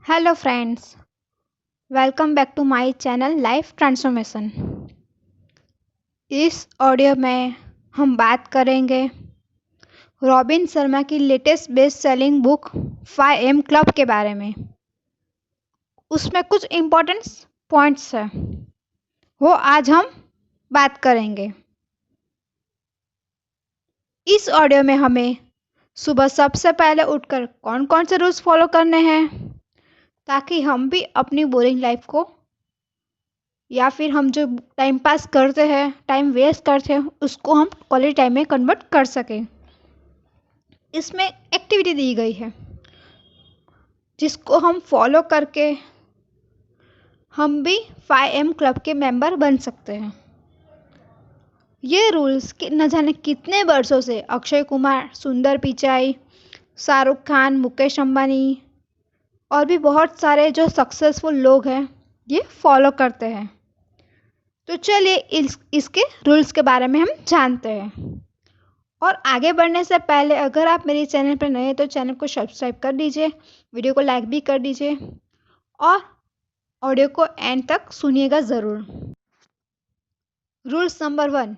Hello friends, welcome back to my channel life transformation. इस audio में हम बात करेंगे रॉबिन शर्मा की latest best selling book 5 AM club के बारे में। उसमें कुछ इम्पोर्टेंट पॉइंट्स हैं, वो आज हम बात करेंगे। इस ऑडियो में हमें सुबह सबसे पहले उठकर कौन कौन से रूल्स फॉलो करने हैं ताकि हम भी अपनी बोरिंग लाइफ को या फिर हम जो टाइम पास करते हैं, टाइम वेस्ट करते हैं, उसको हम क्वालिटी टाइम में कन्वर्ट कर सकें। इसमें एक्टिविटी दी गई है जिसको हम फॉलो करके हम भी 5M क्लब के मेंबर बन सकते हैं। ये रूल्स न जाने कितने वर्षों से अक्षय कुमार, सुंदर पिचाई, शाहरुख खान, मुकेश अंबानी और भी बहुत सारे जो सक्सेसफुल लोग हैं ये फॉलो करते हैं। तो चलिए इसके रूल्स के बारे में हम जानते हैं। और आगे बढ़ने से पहले अगर आप मेरे चैनल पर नए हैं तो चैनल को सब्सक्राइब कर दीजिए, वीडियो को लाइक भी कर दीजिए और ऑडियो को एंड तक सुनिएगा ज़रूर। Rules number 1,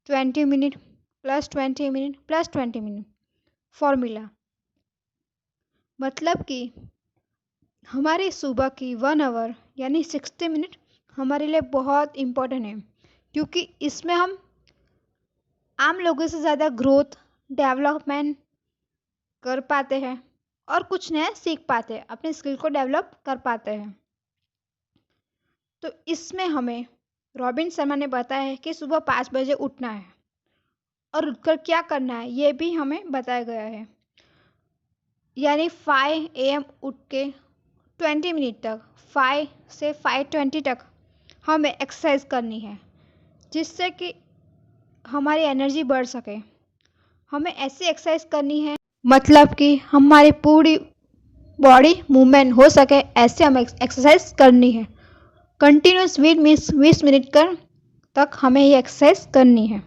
20 minute plus 20 minute plus 20 minute formula. मतलब कि हमारी सुबह की 1 आवर यानी 60 मिनट हमारे लिए बहुत इम्पोर्टेंट है, क्योंकि इसमें हम आम लोगों से ज़्यादा ग्रोथ, डेवलपमेंट कर पाते हैं और कुछ नया सीख पाते हैं, अपने स्किल को डेवलप कर पाते हैं। तो इसमें हमें रॉबिन शर्मा ने बताया है कि सुबह 5 बजे उठना है और उठकर क्या करना है ये भी हमें बताया गया है। यानी 5 AM उठ के 20 मिनट तक, 5 से 5:20 तक हमें एक्सरसाइज करनी है, जिससे कि हमारी एनर्जी बढ़ सके। हमें ऐसी एक्सरसाइज करनी है मतलब कि हमारी पूरी बॉडी मूवमेंट हो सके, ऐसे हमें एक्सरसाइज करनी है। कंटिन्यूस 20 मिनट तक हमें ये एक्सरसाइज करनी है।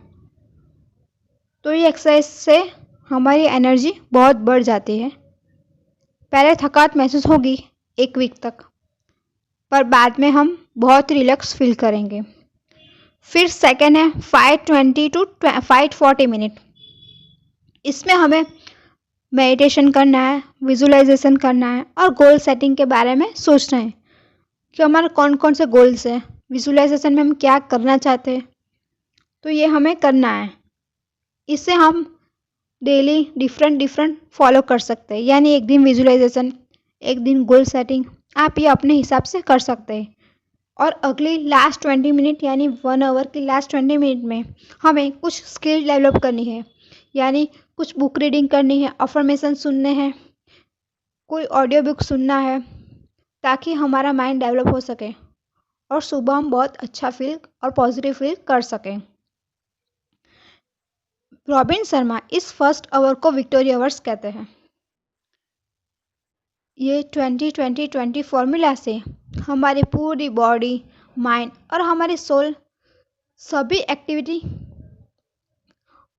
तो ये एक्सरसाइज से हमारी एनर्जी बहुत बढ़ जाती है। पहले थकावट महसूस होगी 1 वीक तक, पर बाद में हम बहुत रिलैक्स फील करेंगे। फिर सेकेंड है 5:20 टू 5:40 मिनट। इसमें हमें मेडिटेशन करना है, विजुअलाइजेशन करना है और गोल सेटिंग के बारे में सोचना है कि हमारे कौन कौन से गोल्स हैं, विजुअलाइजेशन में हम क्या करना चाहते हैं। तो ये हमें करना है। इससे हम डेली डिफरेंट फॉलो कर सकते हैं, यानी एक दिन विजुअलाइजेशन, एक दिन गोल सेटिंग, आप ये अपने हिसाब से कर सकते हैं। और अगली लास्ट 20 मिनट यानी 1 आवर की लास्ट 20 मिनट में हमें कुछ स्किल डेवलप करनी है, यानी कुछ बुक रीडिंग करनी है, अफर्मेशन सुनने हैं, कोई ऑडियो बुक सुनना है, ताकि हमारा माइंड डेवलप हो सके और सुबह हम बहुत अच्छा फील और पॉजिटिव फील कर सकें। रॉबिन शर्मा इस फर्स्ट आवर को विक्टोरिया आवर्स कहते हैं। ये 20-20-20 फॉर्मूला से हमारी पूरी बॉडी, माइंड और हमारी सोल सभी एक्टिविटी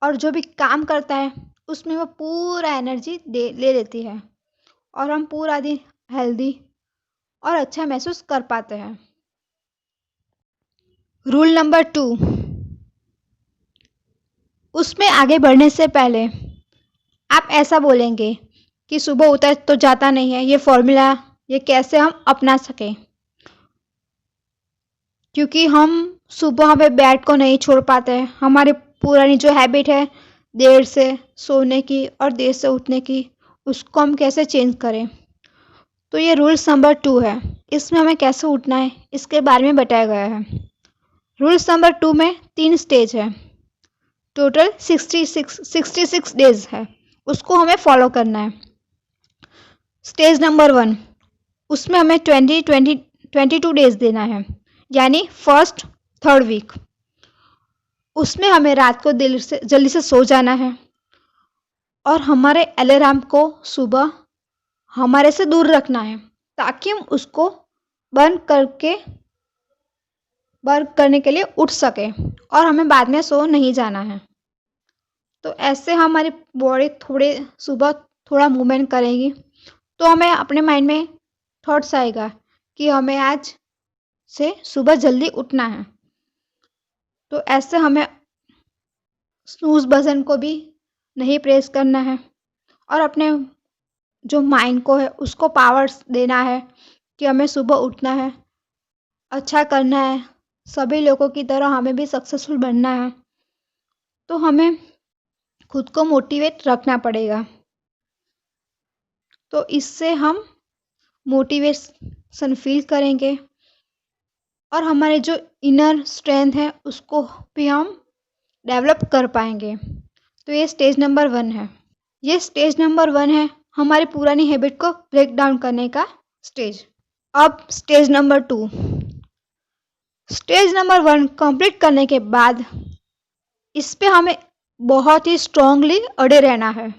और जो भी काम करता है उसमें वो पूरा एनर्जी ले लेती है और हम पूरा दिन हेल्दी और अच्छा महसूस कर पाते हैं। रूल नंबर 2, उसमें आगे बढ़ने से पहले आप ऐसा बोलेंगे कि सुबह उतर तो जाता नहीं है, ये फॉर्मूला ये कैसे हम अपना सकें, क्योंकि हम सुबह हमें बेड को नहीं छोड़ पाते हैं। हमारी पुरानी जो हैबिट है देर से सोने की और देर से उठने की, उसको हम कैसे चेंज करें। तो ये रूल्स नंबर 2 है, इसमें हमें कैसे उठना है इसके बारे में बताया गया है। रूल्स नंबर 2 में 3 स्टेज है, टोटल 66 डेज है, उसको हमें फॉलो करना है। स्टेज नंबर 1, उसमें हमें 22 डेज देना है, यानी फर्स्ट 3rd वीक। उसमें हमें रात को जल्दी से सो जाना है और हमारे अलार्म को सुबह हमारे से दूर रखना है, ताकि हम उसको बंद करने के लिए उठ सके और हमें बाद में सो नहीं जाना है। तो ऐसे हमारी बॉडी सुबह थोड़ा मूवमेंट करेगी, तो हमें अपने माइंड में थॉट्स आएगा कि हमें आज से सुबह जल्दी उठना है। तो ऐसे हमें स्नूज़ बटन को भी नहीं प्रेस करना है और अपने जो माइंड को है उसको पावर्स देना है कि हमें सुबह उठना है, अच्छा करना है, सभी लोगों की तरह हमें भी सक्सेसफुल बनना है। तो हमें खुद को मोटिवेट रखना पड़ेगा। तो इससे हम मोटिवेशन फील करेंगे और हमारे जो इनर स्ट्रेंथ है उसको भी हम डेवलप कर पाएंगे। तो ये स्टेज नंबर 1 है। ये स्टेज नंबर 1 है हमारी पुरानी हैबिट को ब्रेक डाउन करने का स्टेज। अब stage number 2। Stage number 1 complete करने के बाद इस पे हमें बहुत ही स्ट्रांगली अड़े रहना है।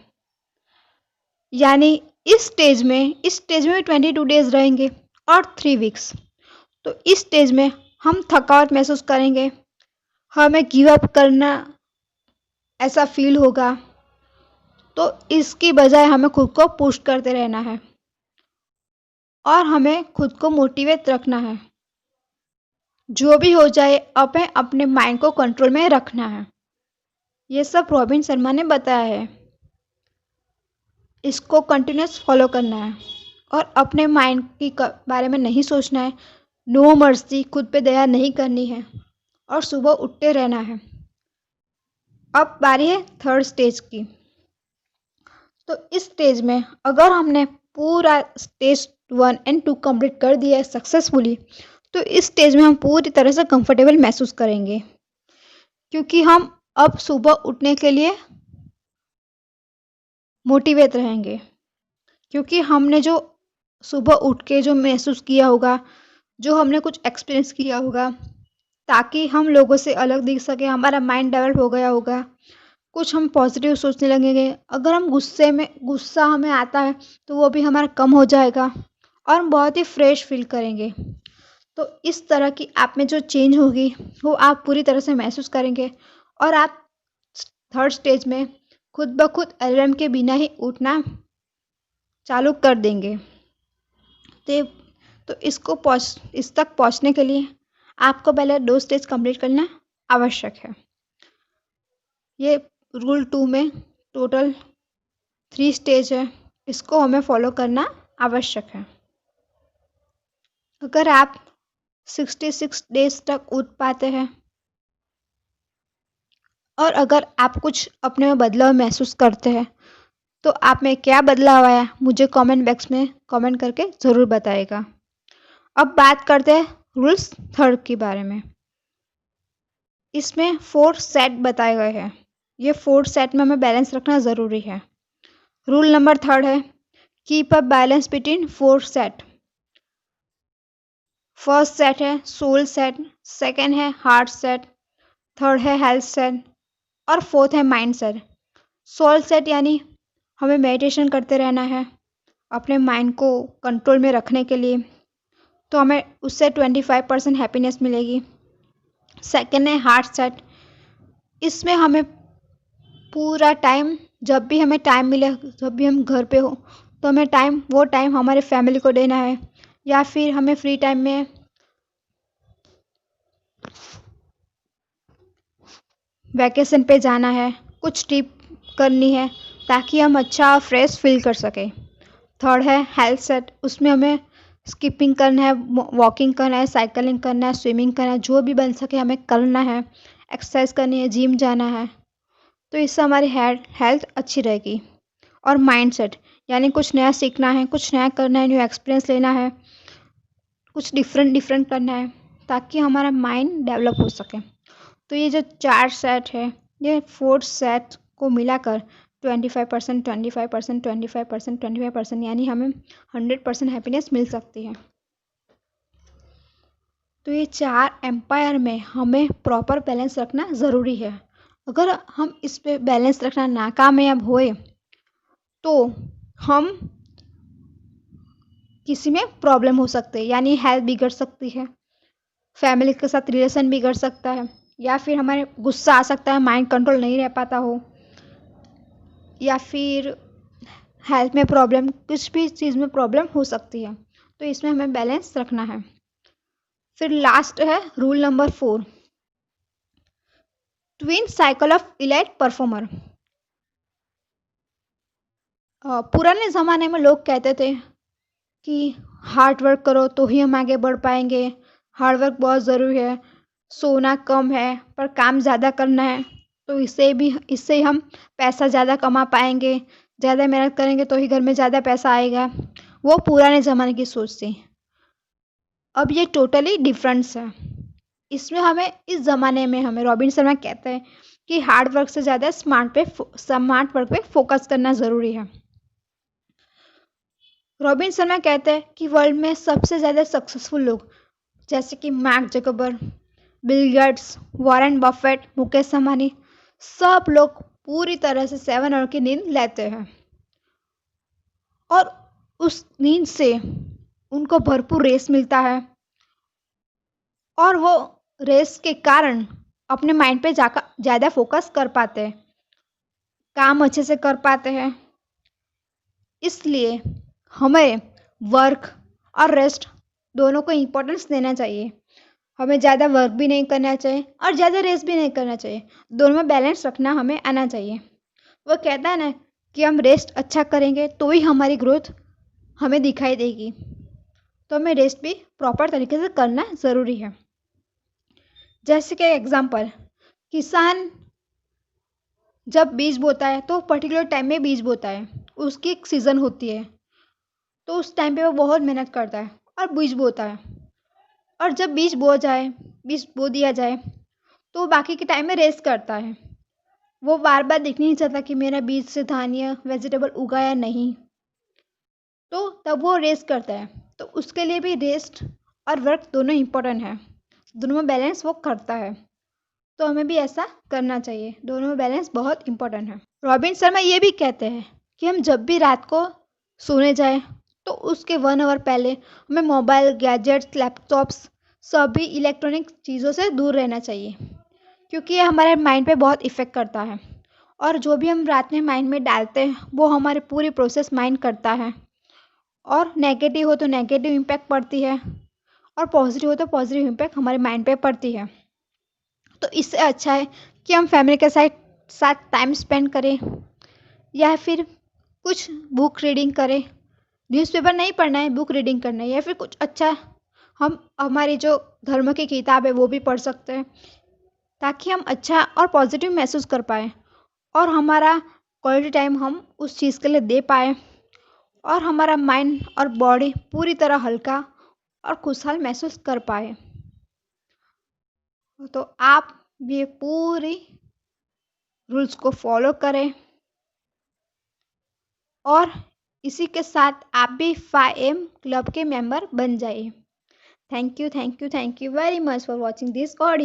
यानी इस स्टेज में भी 22 डेज रहेंगे और 3 वीक्स। तो इस स्टेज में हम थकावट महसूस करेंगे, हमें गिव अप करना ऐसा फील होगा। तो इसकी बजाय हमें खुद को पुश करते रहना है और हमें खुद को मोटिवेट रखना है। जो भी हो जाए हमें अपने माइंड को कंट्रोल में रखना है। ये सब रॉबिन शर्मा ने बताया है। इसको कंटिन्यूस फॉलो करना है और अपने माइंड की बारे में नहीं सोचना है। नो मर्सी, खुद पे दया नहीं करनी है और सुबह उठते रहना है। अब बारी है 3rd स्टेज की। तो इस स्टेज में अगर हमने पूरा स्टेज 1 एंड 2 कंप्लीट कर दिया है सक्सेसफुली, तो इस स्टेज में हम पूरी तरह से कंफर्टेबल महसूस करेंगे क्योंकि हम अब सुबह उठने के लिए मोटिवेट रहेंगे। क्योंकि हमने जो सुबह उठ के जो महसूस किया होगा, जो हमने कुछ एक्सपीरियंस किया होगा, ताकि हम लोगों से अलग दिख सके, हमारा माइंड डेवलप हो गया होगा, कुछ हम पॉजिटिव सोचने लगेंगे। अगर हम गुस्सा हमें आता है तो वो भी हमारा कम हो जाएगा और हम बहुत ही फ्रेश फील करेंगे। तो इस तरह की आप में जो चेंज होगी वो आप पूरी तरह से महसूस करेंगे और आप 3rd स्टेज में खुद ब खुद अलार्म के बिना ही उठना चालू कर देंगे। तो इस तक पहुंचने के लिए आपको पहले 2 स्टेज कंप्लीट करना आवश्यक है। ये रूल 2 में टोटल 3 स्टेज है, इसको हमें फॉलो करना आवश्यक है। अगर आप 66 डेज तक उठ पाते हैं और अगर आप कुछ अपने में बदलाव महसूस करते हैं, तो आप में क्या बदलाव आया मुझे कमेंट बॉक्स में कमेंट करके ज़रूर बताइएगा। अब बात करते हैं रूल्स 3rd के बारे में। इसमें 4 सेट बताए गए हैं। ये 4 सेट में हमें बैलेंस रखना ज़रूरी है। रूल नंबर 3rd है keep a balance between 4 set. First set है सोल सेट, सेकंड है हार्ट सेट, थर्ड है हेल्थ सेट और फोर्थ है माइंड सेट। सोल सेट यानी हमें मेडिटेशन करते रहना है अपने माइंड को कंट्रोल में रखने के लिए, तो हमें उससे 25% हैप्पीनेस मिलेगी। सेकंड है हार्ट सेट, इसमें हमें पूरा टाइम, जब भी हमें टाइम मिले, जब भी हम घर पे हो तो हमें वो टाइम हमारे फैमिली को देना है या फिर हमें फ्री टाइम में वैकेशन पे जाना है, कुछ ट्रिप करनी है ताकि हम अच्छा फ्रेश फील कर सकें। थर्ड है हेल्थ सेट, उसमें हमें स्किपिंग करना है, वॉकिंग करना है, साइकिलिंग करना है, स्विमिंग करना है, जो भी बन सके हमें करना है, एक्सरसाइज करनी है, जिम जाना है। तो इससे हमारी हेल्थ अच्छी रहेगी। और माइंड सेट यानी कुछ नया सीखना है, कुछ नया करना है, न्यू एक्सपीरियंस लेना है, कुछ डिफरेंट करना है ताकि हमारा माइंड डेवलप हो सके। तो ये जो 4 सेट है, ये 4 सेट को मिलाकर 25%, 25%, 25%, 25% यानी हमें 100% हैप्पीनेस मिल सकती है। तो ये 4 एम्पायर में हमें प्रॉपर बैलेंस रखना ज़रूरी है। अगर हम इस पे बैलेंस रखना नाकामयाब होए तो हम किसी में प्रॉब्लम हो सकती है, यानी हेल्थ बिगड़ सकती है, फैमिली के साथ रिलेशन बिगड़ सकता है, या फिर हमारे गुस्सा आ सकता है, माइंड कंट्रोल नहीं रह पाता हो, या फिर हेल्थ में प्रॉब्लम, कुछ भी चीज़ में प्रॉब्लम हो सकती है। तो इसमें हमें बैलेंस रखना है। फिर लास्ट है rule number 4, twin cycle of elite performer. पुराने ज़माने में लोग कहते थे कि हार्ड वर्क करो तो ही हम आगे बढ़ पाएंगे, हार्ड वर्क बहुत ज़रूरी है, सोना कम है पर काम ज़्यादा करना है, तो इससे ही हम पैसा ज़्यादा कमा पाएंगे, ज़्यादा मेहनत करेंगे तो ही घर में ज़्यादा पैसा आएगा। वो पुराने ज़माने की सोच थी। अब ये टोटली डिफरेंस है। इसमें हमें इस ज़माने में हमें रॉबिन शर्मा कहते हैं कि हार्ड वर्क से ज़्यादा स्मार्ट वर्क पे फोकस करना ज़रूरी है। रॉबिन शर्मा कहते हैं कि वर्ल्ड में सबसे ज़्यादा सक्सेसफुल लोग जैसे कि mark Zuckerberg, Bill Gates, Warren Buffett, Mukesh Ambani, सब लोग पूरी तरह से 7 आवर की नींद लेते हैं और उस नींद से उनको भरपूर रेस्ट मिलता है और वो रेस्ट के कारण अपने माइंड पे जाकर ज़्यादा फोकस कर पाते हैं, काम अच्छे से कर पाते हैं। इसलिए हमें वर्क और रेस्ट दोनों को इम्पोर्टेंस देना चाहिए। हमें ज़्यादा वर्क भी नहीं करना चाहिए और ज़्यादा रेस्ट भी नहीं करना चाहिए, दोनों में बैलेंस रखना हमें आना चाहिए। वो कहता है ना कि हम रेस्ट अच्छा करेंगे तो ही हमारी ग्रोथ हमें दिखाई देगी, तो हमें रेस्ट भी प्रॉपर तरीके से करना ज़रूरी है। जैसे कि एग्जांपल, किसान जब बीज बोता है तो पर्टिकुलर टाइम में बीज बोता है, उसकी एक सीज़न होती है, तो उस टाइम पे वो बहुत मेहनत करता है और बीज बोता है। और जब बीज बो दिया जाए तो बाकी के टाइम में रेस्ट करता है। वो बार बार देख नहीं चाहता कि मेरा बीज से धान या वेजिटेबल उगा या नहीं, तो तब वो रेस्ट करता है। तो उसके लिए भी रेस्ट और वर्क दोनों इम्पोर्टेंट है, दोनों में बैलेंस वो करता है, तो हमें भी ऐसा करना चाहिए। दोनों में बैलेंस बहुत इम्पोर्टेंट है। रॉबिन शर्मा ये भी कहते हैं कि हम जब भी रात को सोने जाए तो उसके 1 आवर पहले हमें मोबाइल, गैजेट्स, लैपटॉप्स, सभी इलेक्ट्रॉनिक चीज़ों से दूर रहना चाहिए, क्योंकि ये हमारे माइंड पे बहुत इफ़ेक्ट करता है और जो भी हम रात में माइंड में डालते हैं वो हमारे पूरी प्रोसेस माइंड करता है, और नेगेटिव हो तो नेगेटिव इम्पैक्ट पड़ती है और पॉजिटिव हो तो पॉजिटिव इम्पैक्ट हमारे माइंड पे पड़ती है। तो इससे अच्छा है कि हम फैमिली के साथ टाइम स्पेंड करें या फिर कुछ बुक रीडिंग करें। न्यूज़पेपर नहीं पढ़ना है, बुक रीडिंग करना है, या फिर कुछ अच्छा हम हमारी जो धर्म की किताब है वो भी पढ़ सकते हैं, ताकि हम अच्छा और पॉजिटिव महसूस कर पाएँ और हमारा क्वालिटी टाइम हम उस चीज़ के लिए दे पाएँ और हमारा माइंड और बॉडी पूरी तरह हल्का और खुशहाल महसूस कर पाए। तो आप ये पूरी रूल्स को फॉलो करें और इसी के साथ आप भी 5 AM क्लब के मेंबर बन जाइए। Thank you very much for watching this audio.